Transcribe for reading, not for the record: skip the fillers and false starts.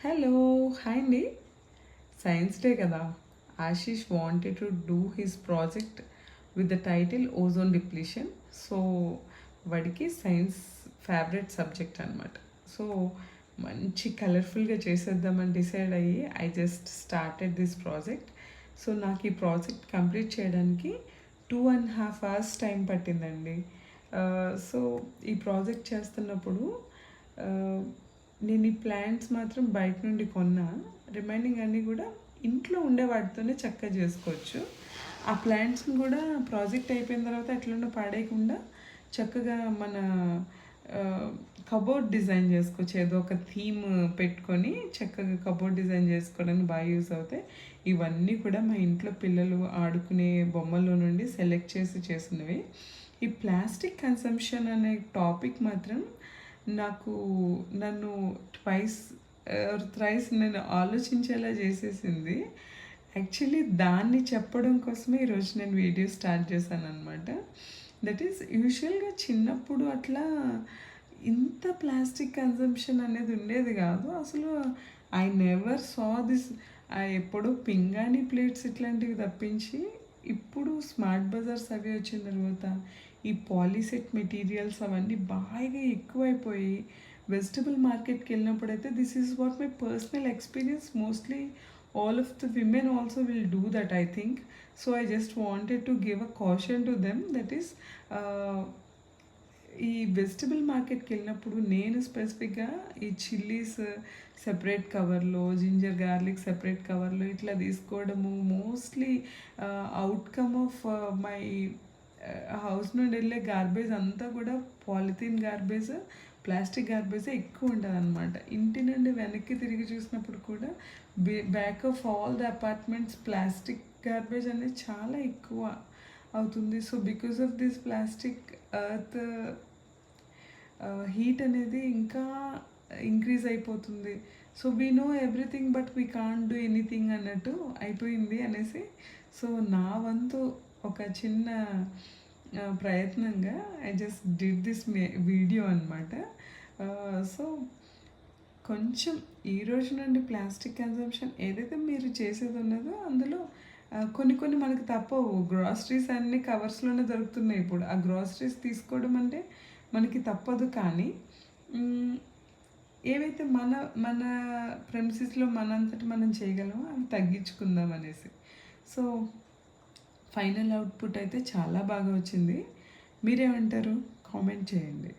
Hello hi అండి. Science day కదా, Ashish wanted to do his project with the title ozone depletion. So వాడికి science favourite subject అనమాట. So మంచి కలర్ఫుల్గా చేసేద్దామని డిసైడ్ అయ్యి I just started this project. So నాకు ఈ ప్రాజెక్ట్ కంప్లీట్ చేయడానికి 2.5 hours టైం పట్టిందండి. సో ఈ ప్రాజెక్ట్ చేస్తున్నప్పుడు నేను ఈ ప్లాంట్స్ మాత్రం బయట నుండి కొన్నా. రిమైనింగ్ అన్నీ కూడా ఇంట్లో ఉండే వాటితోనే చక్కగా చేసుకోవచ్చు. ఆ ప్లాంట్స్ని కూడా ప్రాజెక్ట్ అయిపోయిన తర్వాత ఎట్లుండో పాడేయకుండా చక్కగా మన కబోర్డ్ డిజైన్ చేసుకోవచ్చు. ఏదో ఒక థీమ్ పెట్టుకొని చక్కగా కబోర్డ్ డిజైన్ చేసుకోవడానికి బాగా యూస్ అవుతాయి. ఇవన్నీ కూడా మా ఇంట్లో పిల్లలు ఆడుకునే బొమ్మల్లో నుండి సెలెక్ట్ చేసి చేసినవి. ఈ ప్లాస్టిక్ కన్సంప్షన్ అనే టాపిక్ మాత్రం నన్ను థ్రైస్ నేను ఆలోచించేలా చేసేసింది. యాక్చువల్లీ దాన్ని చెప్పడం కోసమే ఈరోజు నేను వీడియో స్టార్ట్ చేశాను అనమాట. దట్ ఈస్ యూజువల్గా చిన్నప్పుడు అట్లా ఇంత ప్లాస్టిక్ కన్సంప్షన్ అనేది ఉండేది కాదు అసలు. I never saw this. ఎప్పుడో పింగాణి ప్లేట్స్ ఇట్లాంటివి తప్పించి ఇప్పుడు స్మార్ట్ బజార్స్ అవి వచ్చిన తర్వాత ఈ పాలీసెట్ మెటీరియల్స్ అవన్నీ బాగా ఎక్కువైపోయి వెజిటబుల్ మార్కెట్కి వెళ్ళినప్పుడైతే this is what my personal experience. Mostly all of the women also will do that, I think. So I just wanted to give a caution to them, that is ఈ vegetable మార్కెట్కి వెళ్ళినప్పుడు నేను స్పెసిఫిక్గా ఈ chillies separate కవర్లో, ginger garlic separate కవర్లో ఇట్లా తీసుకోవడము mostly outcome of my house నుండి వెళ్ళే గార్బేజ్ అంతా కూడా పాలిథీన్ గార్బేజ్, ప్లాస్టిక్ గార్బేజ్ ఎక్కువ ఉంటుంది అనమాట. ఇంటి నుండి వెనక్కి తిరిగి చూసినప్పుడు కూడా back of all the apartments plastic garbage అనేది చాలా ఎక్కువ అవుతుంది. So because of this plastic earth heat అనేది ఇంకా ఇంక్రీజ్ అయిపోతుంది. So we know everything but we can't do anything అన్నట్టు అయిపోయింది అనేసి. సో నా వంతు ఒక చిన్న ప్రయత్నంగా I just did this video అనమాట. సో కొంచెం ఈ రోజు నుండి ప్లాస్టిక్ కన్సంప్షన్ ఏదైతే మీరు చేసేది ఉన్నదో అందులో కొన్ని మనకు తప్పవు. గ్రాసరీస్ అన్నీ కవర్స్లోనే దొరుకుతున్నాయి ఇప్పుడు. ఆ గ్రాసరీస్ తీసుకోవడం అంటే మనకి తప్పదు. కానీ ఏవైతే మన ప్రెమిసెస్లో మనంతటి మనం చేయగలమో అవి తగ్గించుకుందాం అనేసి. సో ఫైనల్ అవుట్పుట్ అయితే చాలా బాగా వచ్చింది. మీరేమంటారు? కామెంట్ చేయండి.